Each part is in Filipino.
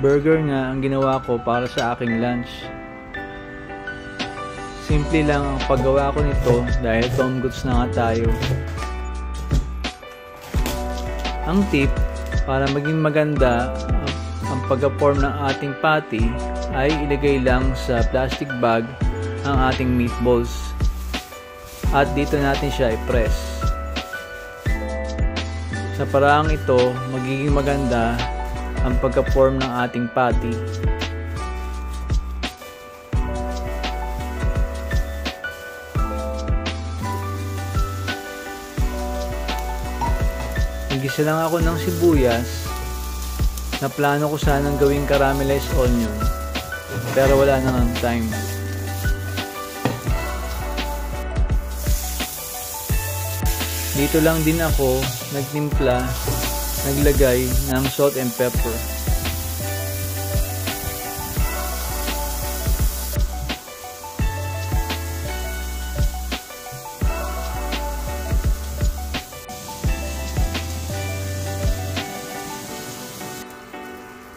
Burger nga ang ginawa ko para sa aking lunch. Simple lang ang paggawa ko nito dahil Tom Goods na nga tayo. Ang tip para maging maganda ang pagka-form ng ating patty ay ilagay lang sa plastic bag ang ating meatballs at dito natin siya i-press. Sa paraang ito, magiging maganda ang pagka-form ng ating patty. Nagisa lang ako ng sibuyas na plano ko sanang gawing caramelized onion pero wala nang time. Dito lang din ako naglagay ng salt and pepper.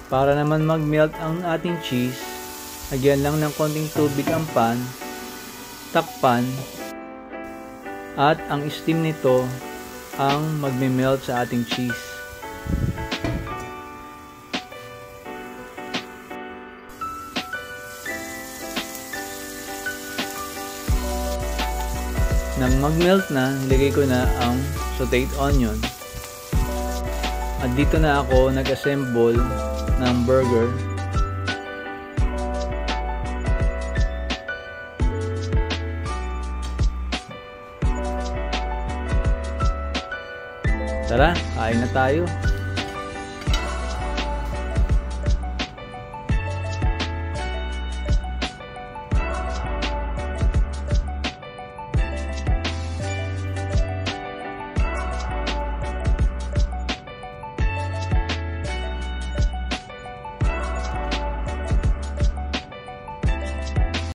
Para naman mag-melt ang ating cheese, lagyan lang ng konting tubig ang pan, takpan, at ang steam nito ang magme-melt sa ating cheese. Nang mag-melt na, nilagay ko na ang sauteed onion. At dito na ako nag-assemble ng burger. Tara, kain na tayo.